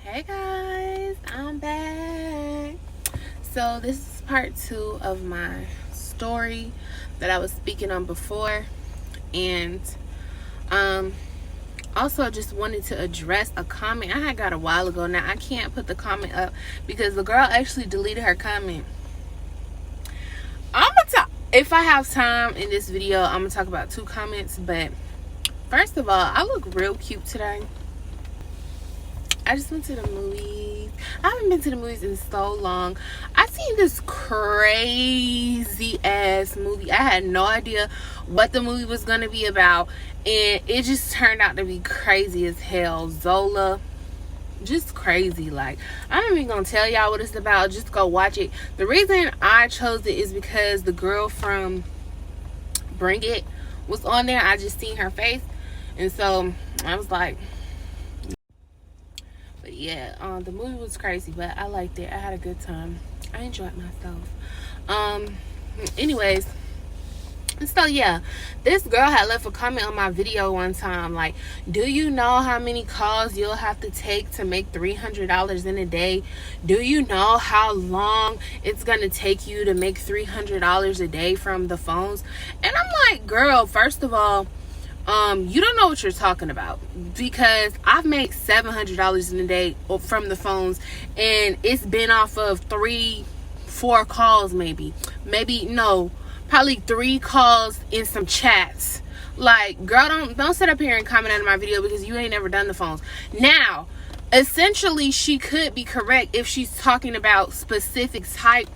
Hey guys, I'm back. So this is part 2 of my story that I was speaking on before, and also just wanted to address a comment I had got a while ago. Now I can't put the comment up because the girl actually deleted her comment. If I have time in this video, I'm gonna talk about 2 comments. But first of all, I look real cute today. I just went to the movies. I haven't been to the movies in so long. I seen this crazy ass movie. I had no idea what the movie was gonna be about, and it just turned out to be crazy as hell. Zola, just crazy. Like, I'm not even gonna tell y'all what it's about. Just go watch it. The reason I chose it is because the girl from Bring It was on there. I just seen her face, and so I was like, but yeah, the movie was crazy, but I liked it. I had a good time. I enjoyed myself. Anyways, so yeah, this girl had left a comment on my video one time like, do you know how many calls you'll have to take to make $300 in a day? Do you know how long it's gonna take you to make $300 a day from the phones? And I'm like, girl, first of all, you don't know what you're talking about, because I've made $700 in a day from the phones, and it's been off of 3-4 calls, maybe no, probably 3 calls in some chats. Like, girl, don't sit up here and comment on my video because you ain't never done the phones. Now, essentially, she could be correct if she's talking about specific type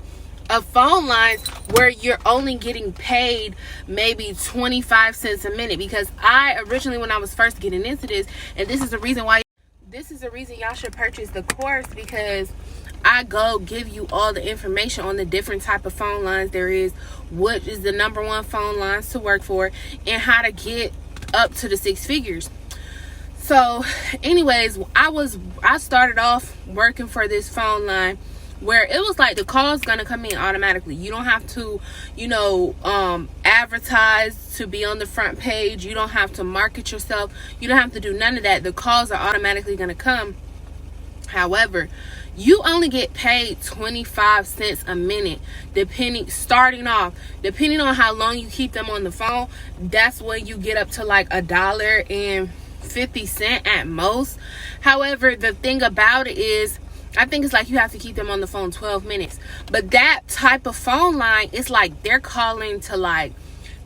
of phone lines where you're only getting paid maybe 25 cents a minute, because I originally, when I was first getting into this, and this is the reason y'all should purchase the course, because I go give you all the information on the different type of phone lines there is, what is the number 1 phone lines to work for, and how to get up to the 6 figures. So anyways, I started off working for this phone line where it was like the call's gonna come in automatically. You don't have to, advertise to be on the front page. You don't have to market yourself. You don't have to do none of that. The calls are automatically gonna come. However, you only get paid 25 cents a minute, starting off. Depending on how long you keep them on the phone, that's when you get up to like $1.50 at most. However, the thing about it is, I think it's like you have to keep them on the phone 12 minutes. But that type of phone line, it's like they're calling to, like,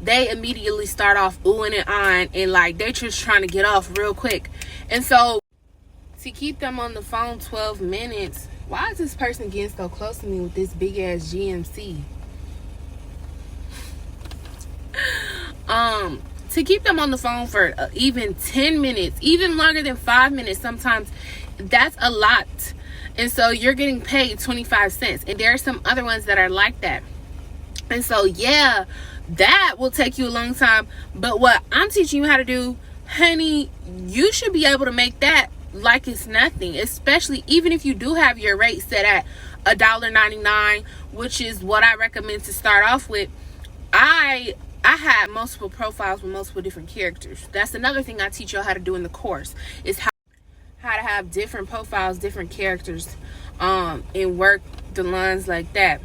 they immediately start off oohing and ahhing, and like they're just trying to get off real quick. And so to keep them on the phone 12 minutes, why is this person getting so close to me with this big ass GMC? To keep them on the phone for even 10 minutes, even longer than 5 minutes sometimes, that's a lot. And so you're getting paid 25 cents. And there are some other ones that are like that. And so, yeah, that will take you a long time. But what I'm teaching you how to do, honey, you should be able to make that like it's nothing. Especially even if you do have your rate set at $1.99, which is what I recommend to start off with. I had multiple profiles with multiple different characters. That's another thing I teach y'all how to do in the course, is how to have different profiles, different characters, and work the lines like that.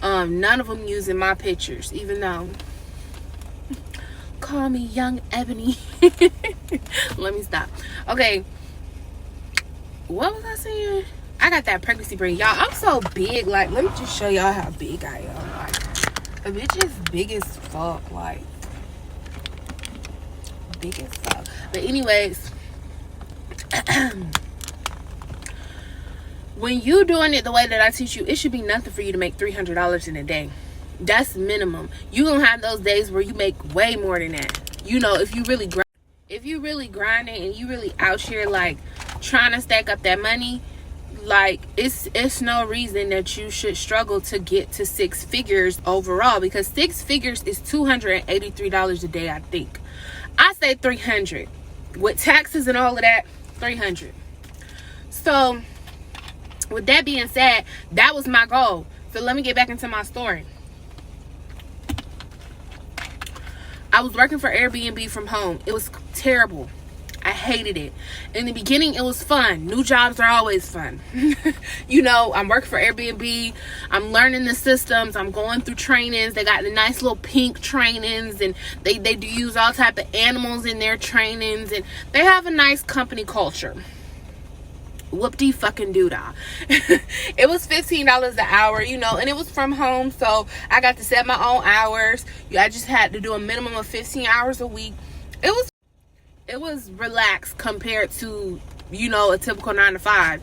None of them using my pictures, even though, call me Young Ebony. Let me stop. Okay, what was I saying? I got that pregnancy brain, y'all. I'm so big. Like, let me just show y'all how big I am. Like, a bitch is big as fuck. Like, big as fuck. But anyways, when you doing it the way that I teach you, it should be nothing for you to make $300 in a day. That's minimum. You gonna have those days where you make way more than that. If you really grinding and you really out here like trying to stack up that money, like it's no reason that you should struggle to get to 6 figures overall, because 6 figures is $283 a day. I think I say 300 with taxes and all of that. 300. So with that being said, that was my goal. So let me get back into my story. I was working for Airbnb from home. It was terrible. I hated it. In the beginning, it was fun. New jobs are always fun. You know, I'm working for Airbnb. I'm learning the systems. I'm going through trainings. They got the nice little pink trainings, and they do use all type of animals in their trainings, and they have a nice company culture. Whoop-de fucking doodah. It was $15 an hour, you know, and it was from home, so I got to set my own hours. I just had to do a minimum of 15 hours a week. It was relaxed compared to, you know, a typical 9-to-5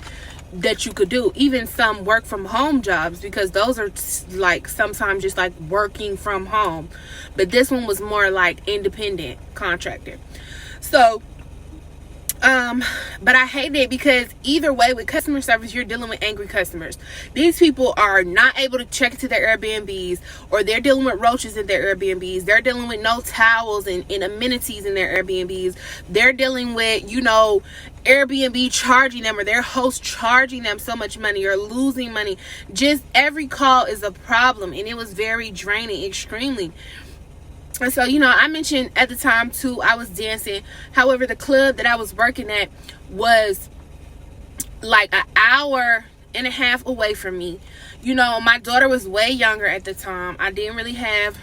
that you could do. Even some work from home jobs, because those are like sometimes just like working from home, but this one was more like independent contractor. So but I hate it because either way, with customer service, you're dealing with angry customers. These people are not able to check into their Airbnbs, or they're dealing with roaches in their Airbnbs. They're dealing with no towels and amenities in their Airbnbs. They're dealing with, you know, Airbnb charging them, or their host charging them so much money, or losing money. Just every call is a problem, and it was very draining, extremely. And so, you know, I mentioned at the time too, I was dancing. However, the club that I was working at was like an hour and a half away from me. You know, my daughter was way younger at the time. I didn't really have,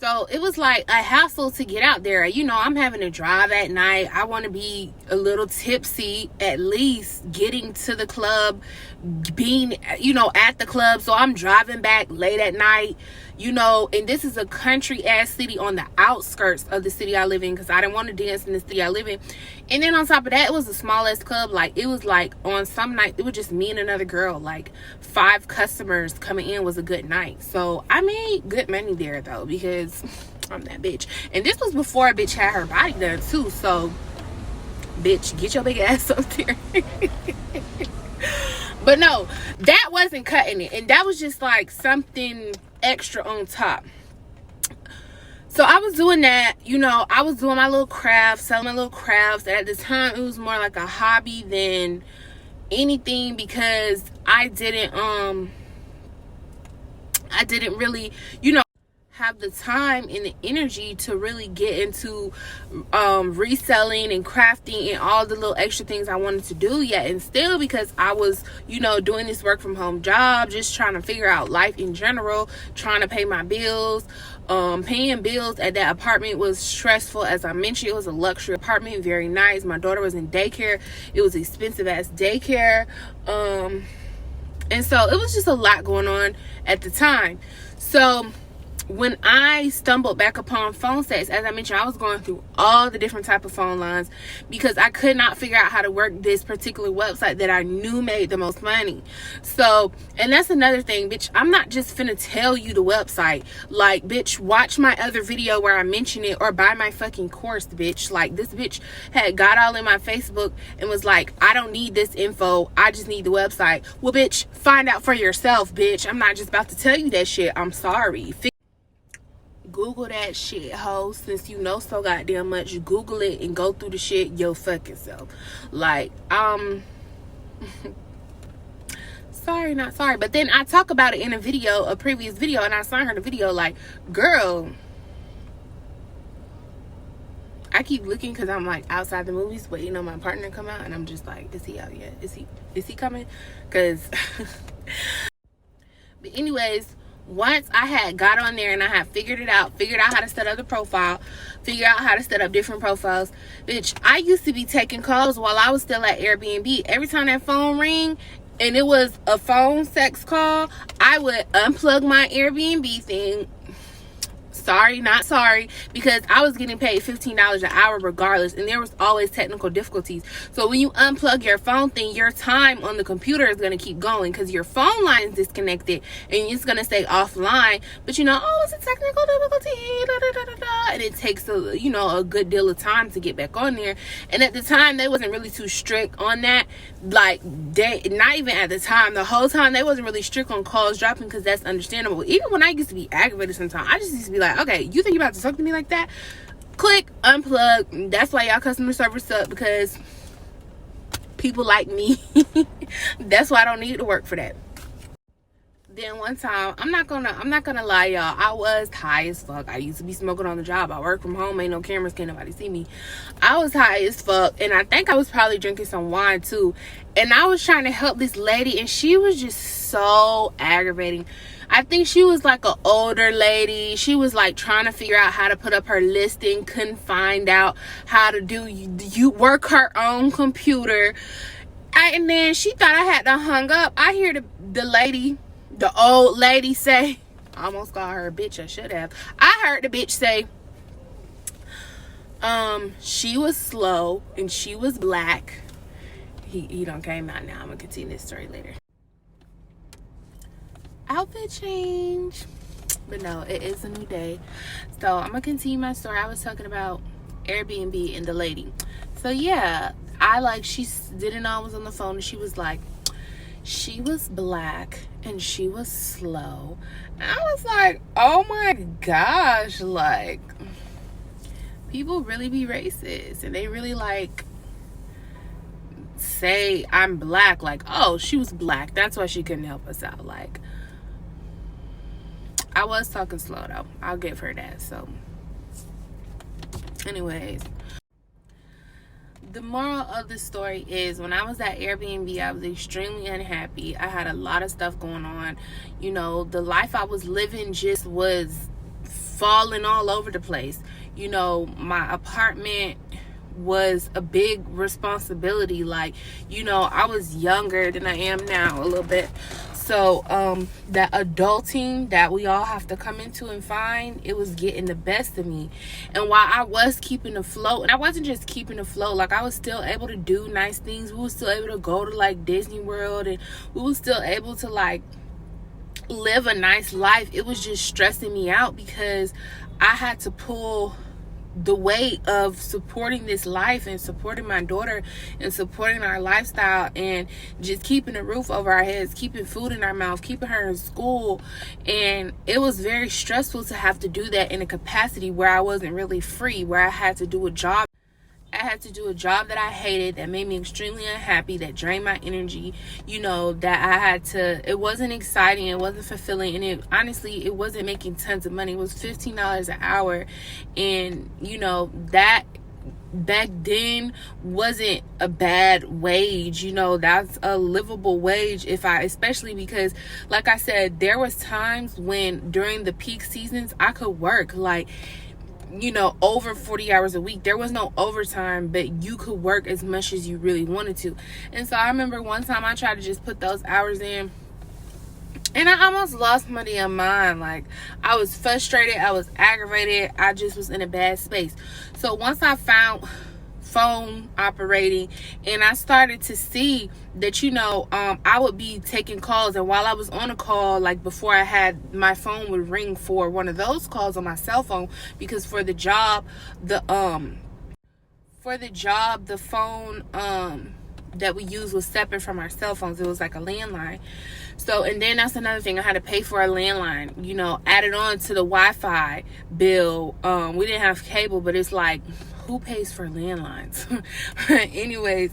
so it was like a hassle to get out there. You know, I'm having to drive at night. I want to be a little tipsy, at least getting to the club, being, you know, at the club. So I'm driving back late at night, you know, and this is a country ass city on the outskirts of the city I live in, because I didn't want to dance in the city I live in. And then on top of that, it was the smallest club. Like, it was like on some nights it was just me and another girl. Like 5 customers coming in was a good night. So I made good money there though, because I'm that bitch. And this was before a bitch had her body done too. So bitch, get your big ass up there. But no, that wasn't cutting it, and that was just like something extra on top. So I was doing that, you know, I was doing my little crafts, selling my little crafts. And at the time, it was more like a hobby than anything, because I didn't really, you know, have the time and the energy to really get into reselling and crafting and all the little extra things I wanted to do yet. And still, because I was, you know, doing this work from home job, just trying to figure out life in general, trying to pay my bills. Paying bills at that apartment was stressful. As I mentioned, it was a luxury apartment, very nice. My daughter was in daycare. It was expensive ass daycare. And so it was just a lot going on at the time. So when I stumbled back upon phone sex, as I mentioned, I was going through all the different type of phone lines, because I could not figure out how to work this particular website that I knew made the most money. So, and that's another thing, bitch, I'm not just finna tell you the website. Like, bitch, watch my other video where I mention it, or buy my fucking course, bitch. Like, this bitch had got all in my Facebook and was like, I don't need this info, I just need the website. Well, bitch, find out for yourself, bitch. I'm not just about to tell you that shit. I'm sorry. Google that shit, ho. Since you know so goddamn much, Google it and go through the shit your fucking self. Like, sorry, not sorry. But then I talk about it in a previous video, and I sent her the video like, girl, I keep looking because I'm like outside the movies waiting on my partner to come out, and I'm just like, is he out yet? Is he coming? Because but anyways, once I had got on there and I had figured out how to set up the profile, figure out how to set up different profiles, bitch, I used to be taking calls while I was still at Airbnb. Every time that phone ring and it was a phone sex call, I would unplug my Airbnb thing. Sorry, not sorry, because I was getting paid $15 an hour regardless, and there was always technical difficulties. So when you unplug your phone thing, your time on the computer is going to keep going, because your phone line is disconnected and it's going to stay offline. But you know, oh, it's a technical difficulty, da, da, da, da, da, and it takes a good deal of time to get back on there. And at the time, they wasn't really too strict on that. Like, not even at the time, the whole time they wasn't really strict on calls dropping, because that's understandable. Even when I used to be aggravated sometimes, I just used to be like, okay, you think you're about to talk to me like that? Click, unplug. That's why y'all customer service suck, because people like me. That's why I don't need to work for that. Then one time, I'm not gonna lie, y'all, I was high as fuck. I used to be smoking on the job. I work from home, ain't no cameras, can't nobody see me. I was high as fuck, and I think I was probably drinking some wine too. And I was trying to help this lady, and she was just so aggravating. I think she was like an older lady. She was like trying to figure out how to put up her listing, couldn't find out how to do you work her own computer. And then she thought I had to hung up. I hear the old lady say, I almost called her a bitch, I should have. I heard the bitch say, she was slow and she was black. He done came out now. I'm gonna continue this story later. Outfit change. But no, it is a new day. So I'm gonna continue my story. I was talking about Airbnb and the lady. So yeah, she didn't know I was on the phone, and she was like, she was black and she was slow. And I was like, oh my gosh, like, people really be racist, and they really like say I'm black, like, oh, she was black, that's why she couldn't help us out. Like, I was talking slow though, I'll give her that. So anyways, the moral of the story is, when I was at Airbnb, I was extremely unhappy. I had a lot of stuff going on. You know, the life I was living just was falling all over the place. You know, my apartment was a big responsibility. Like, you know, I was younger than I am now a little bit. So that adulting that we all have to come into and find, it was getting the best of me. And while I was keeping afloat, and I wasn't just keeping afloat, like, I was still able to do nice things. We were still able to go to like Disney World, and we were still able to like live a nice life. It was just stressing me out because I had to pull the weight of supporting this life and supporting my daughter and supporting our lifestyle and just keeping a roof over our heads, keeping food in our mouth, keeping her in school. And it was very stressful to have to do that in a capacity where I wasn't really free, where I had to do a job. I had to do a job that I hated, that made me extremely unhappy, that drained my energy, you know, that I had to, it wasn't exciting, it wasn't fulfilling, and it honestly, it wasn't making tons of money. It was $15 an hour, and, you know, that back then wasn't a bad wage. You know, that's a livable wage, especially because, like I said, there was times when during the peak seasons I could work like, you know, over 40 hours a week. There was no overtime, but you could work as much as you really wanted to. And so I remember one time I tried to just put those hours in, and I almost lost my damn mind. Like, I was frustrated, I was aggravated, I just was in a bad space. So once I found phone operating and I started to see that, you know, I would be taking calls, and while I was on a call, like before I had, my phone would ring for one of those calls on my cell phone, because for the job the phone that we used was separate from our cell phones. It was like a landline. So, and then that's another thing, I had to pay for a landline, you know, added on to the Wi-Fi bill. We didn't have cable, but it's like, who pays for landlines? Anyways,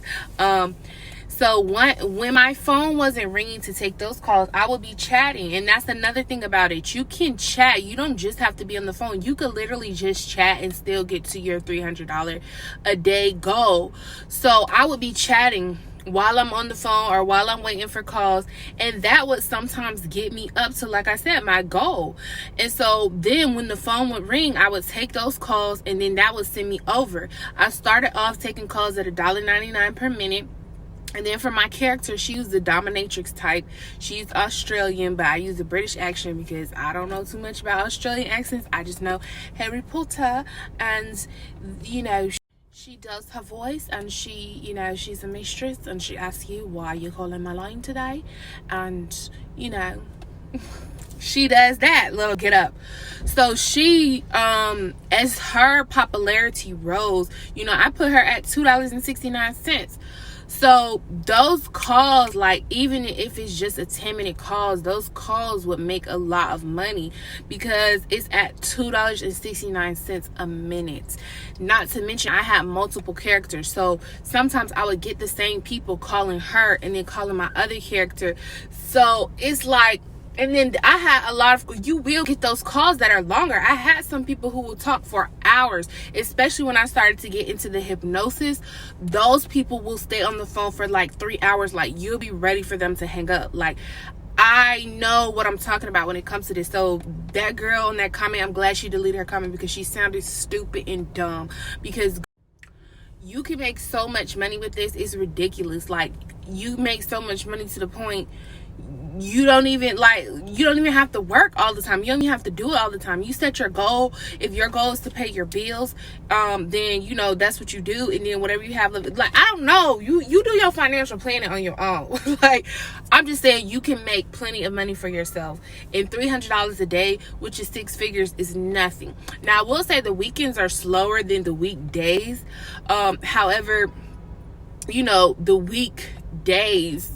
so when my phone wasn't ringing to take those calls, I would be chatting. And that's another thing about it. You can chat. You don't just have to be on the phone. You could literally just chat and still get to your $300 a day goal. So I would be chatting while I'm on the phone or while I'm waiting for calls, and that would sometimes get me up to, like I said, my goal. And so then when the phone would ring, I would take those calls, and then that would send me over. I started off taking calls at $1.99 per minute. And then for my character, she was the dominatrix type. She's Australian, but I use a British accent because I don't know too much about Australian accents. I just know Harry Potter, and, you know, she does her voice, and she, you know, she's a mistress, and she asks you, why are you calling my line today? And, you know, she does that little get up. So she, as her popularity rose, you know, I put her at $2.69. So those calls, like, even if it's just a 10-minute calls, those calls would make a lot of money because it's at $2.69 a minute. Not to mention, I had multiple characters. So sometimes I would get the same people calling her and then calling my other character. So it's like, And then I had a lot of, you will get those calls that are longer. I had some people who will talk for hours, especially when I started to get into the hypnosis. Those people will stay on the phone for like 3 hours. Like, you'll be ready for them to hang up. Like, I know what I'm talking about when it comes to this. So that girl in that comment, I'm glad she deleted her comment because she sounded stupid and dumb. Because you can make so much money with this. It's ridiculous. Like, you make so much money to the point you don't even have to work all the time. You don't even have to do it all the time. You set your goal. If your goal is to pay your bills, then you know that's what you do. And then whatever you have, like, I don't know, you do your financial planning on your own. Like, I'm just saying, you can make plenty of money for yourself. And $300 a day, which is 6 figures, is nothing. Now, I will say the weekends are slower than the weekdays. However, you know, the weekdays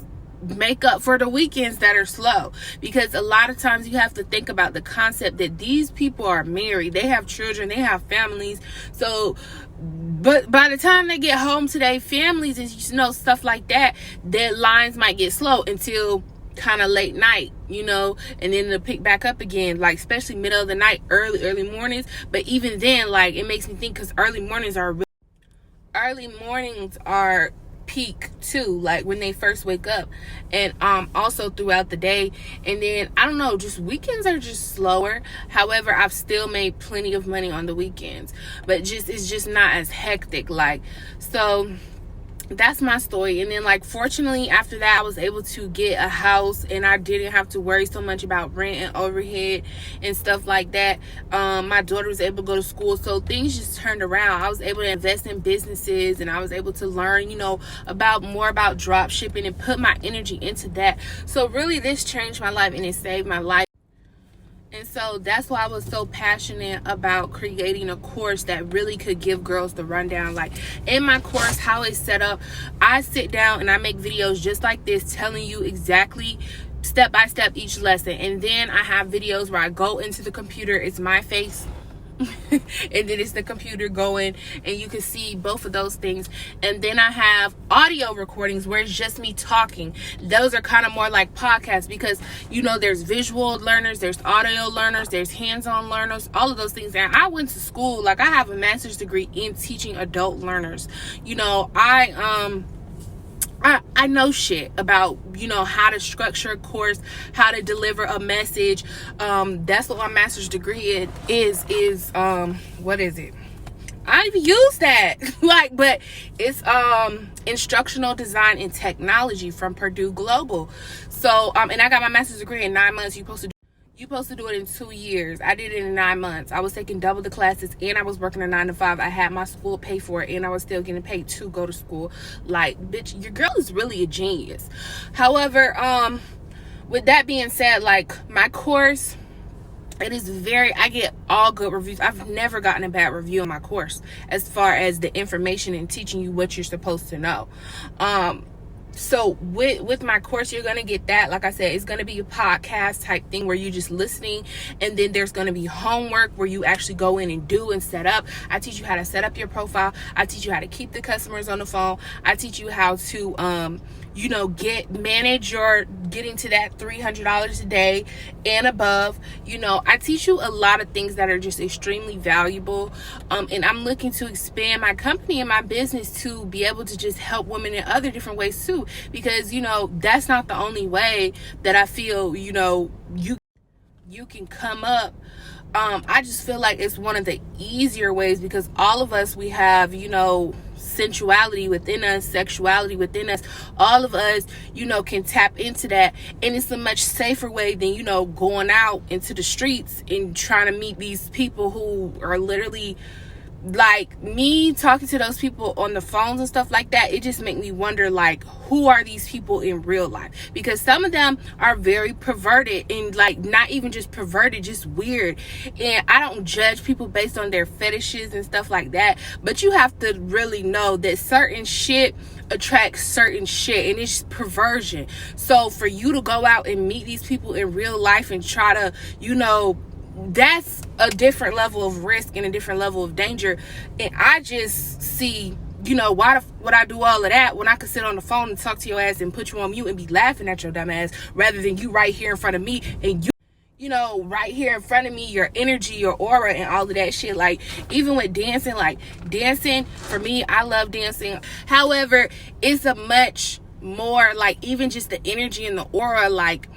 make up for the weekends that are slow, because a lot of times you have to think about the concept that these people are married, they have children, they have families. So but by the time they get home to their families and, you know, stuff like that, their lines might get slow until kind of late night, you know, and then it'll pick back up again, like especially middle of the night, early mornings. But even then, like, it makes me think, because early mornings are peak too, like when they first wake up, and also throughout the day. And then I don't know, just weekends are just slower. However, I've still made plenty of money on the weekends, but it's just not as hectic. Like, so that's my story. And then, like, fortunately after that, I was able to get a house, and I didn't have to worry so much about rent and overhead and stuff like that. My daughter was able to go to school, so things just turned around. I was able to invest in businesses, and I was able to learn, you know, more about drop shipping and put my energy into that. So really, this changed my life and it saved my life. And so that's why I was so passionate about creating a course that really could give girls the rundown. Like, in my course, how it's set up, I sit down and I make videos just like this, telling you exactly step by step each lesson. And then I have videos where I go into the computer, it's my face and then it's the computer going, and you can see both of those things. And then I have audio recordings where it's just me talking. Those are kind of more like podcasts, because, you know, there's visual learners, there's audio learners, there's hands-on learners, all of those things. And I went to school, like, I have a master's degree in teaching adult learners. You know, I know shit about, you know, how to structure a course, how to deliver a message. That's what my master's degree is. What is it? I don't even use that. Like, but it's instructional design and technology from Purdue Global. So and I got my master's degree in 9 months. You're supposed to do it in 2 years. I did it in 9 months. I was taking double the classes, and I was working a 9 to 5. I had my school pay for it, and I was still getting paid to go to school. Like, bitch, your girl is really a genius. However, with that being said, like, my course, it is I get all good reviews. I've never gotten a bad review on my course as far as the information and teaching you what you're supposed to know. So with my course, you're going to get that. Like I said, it's going to be a podcast type thing where you're just listening, and then there's going to be homework where you actually go in and do and set up. I teach you how to set up your profile. I teach you how to keep the customers on the phone. I teach you how to you know, manage your getting to that $300 a day and above. You know, I teach you a lot of things that are just extremely valuable. And I'm looking to expand my company and my business to be able to just help women in other different ways too, because, you know, that's not the only way that I feel, you know, you can come up. I just feel like it's one of the easier ways, because all of us, we have, you know, sensuality within us, sexuality within us. All of us, you know, can tap into that, and it's a much safer way than, you know, going out into the streets and trying to meet these people who are literally, like, me talking to those people on the phones and stuff like that. It just make me wonder, like, who are these people in real life? Because some of them are very perverted, and, like, not even just perverted, just weird. And I don't judge people based on their fetishes and stuff like that, but you have to really know that certain shit attracts certain shit, and it's perversion. So for you to go out and meet these people in real life and try to, you know, that's a different level of risk and a different level of danger. And I just see you know, why would I do all of that when I could sit on the phone and talk to your ass and put you on mute and be laughing at your dumb ass, rather than you right here in front of me and you know, right here in front of me, your energy, your aura, and all of that shit. Like, even with dancing, like, dancing, for me, I love dancing. However, it's a much more, like, even just the energy and the aura, like,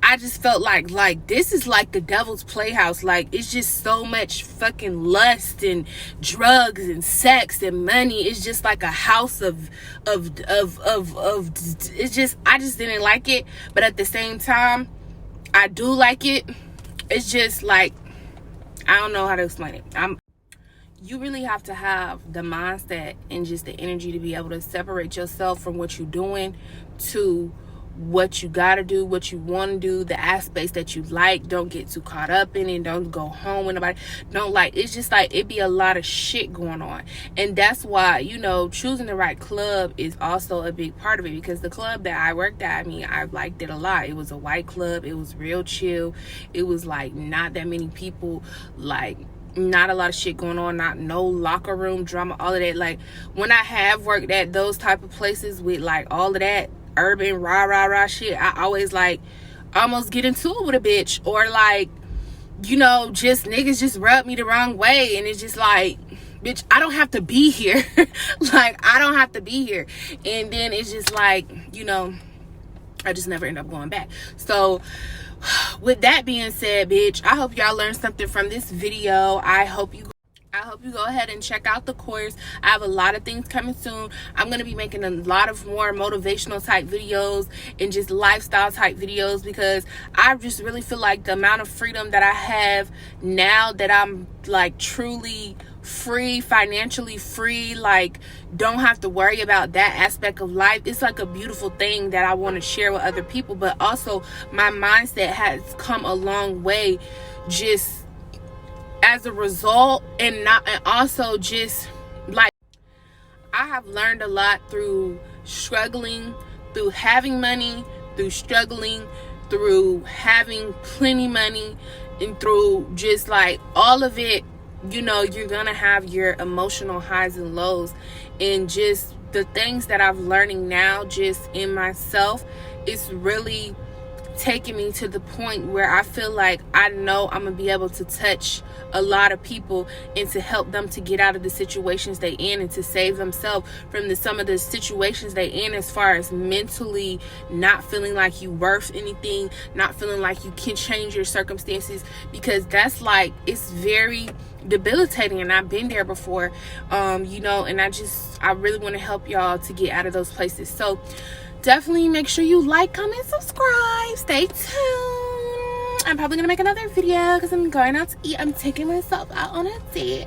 I just felt like this is like the devil's playhouse. Like, it's just so much fucking lust and drugs and sex and money. It's just like a house of it's just, I just didn't like it. But at the same time, I do like it. It's just like, I don't know how to explain it. You really have to have the mindset and just the energy to be able to separate yourself from what you're doing to what you gotta do, what you want to do, the aspects that you like. Don't get too caught up in it. Don't go home with nobody. Don't, like, it's just like, it be a lot of shit going on. And that's why, you know, choosing the right club is also a big part of it, because the club that I worked at, I mean, I liked it a lot. It was a white club. It was real chill. It was like not that many people, like not a lot of shit going on, not no locker room drama, all of that. Like, when I have worked at those type of places with like all of that urban rah shit, I always like almost get into it with a bitch, or like, you know, just niggas just rub me the wrong way, and it's just like, bitch, I don't have to be here. Like, I don't have to be here. And then it's just like, you know, I just never end up going back. So with that being said, bitch, I hope y'all learned something from this video. I hope you go ahead and check out the course. I have a lot of things coming soon. I'm going to be making a lot of more motivational type videos and just lifestyle type videos, because I just really feel like the amount of freedom that I have now that I'm like truly free, financially free, like don't have to worry about that aspect of life. It's like a beautiful thing that I want to share with other people. But also my mindset has come a long way just as a result, and also just like, I have learned a lot through struggling, through having money, through struggling, through having plenty money, and through just like all of it. You know, you're gonna have your emotional highs and lows, and just the things that I'm learning now just in myself, it's really taking me to the point where I feel like I know I'm gonna be able to touch a lot of people and to help them to get out of the situations they in, and to save themselves from some of the situations they in, as far as mentally not feeling like you worth anything, not feeling like you can change your circumstances, because that's like, it's very debilitating, and I've been there before, you know, and I really want to help y'all to get out of those places. So definitely make sure you like, comment, subscribe. Stay tuned. I'm probably gonna make another video because I'm going out to eat. I'm taking myself out on a date,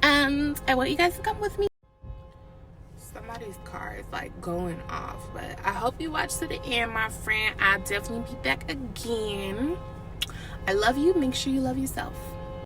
and I want you guys to come with me. Somebody's car is like going off, but I hope you watch to the end, my friend. I'll definitely be back again. I love you. Make sure you love yourself.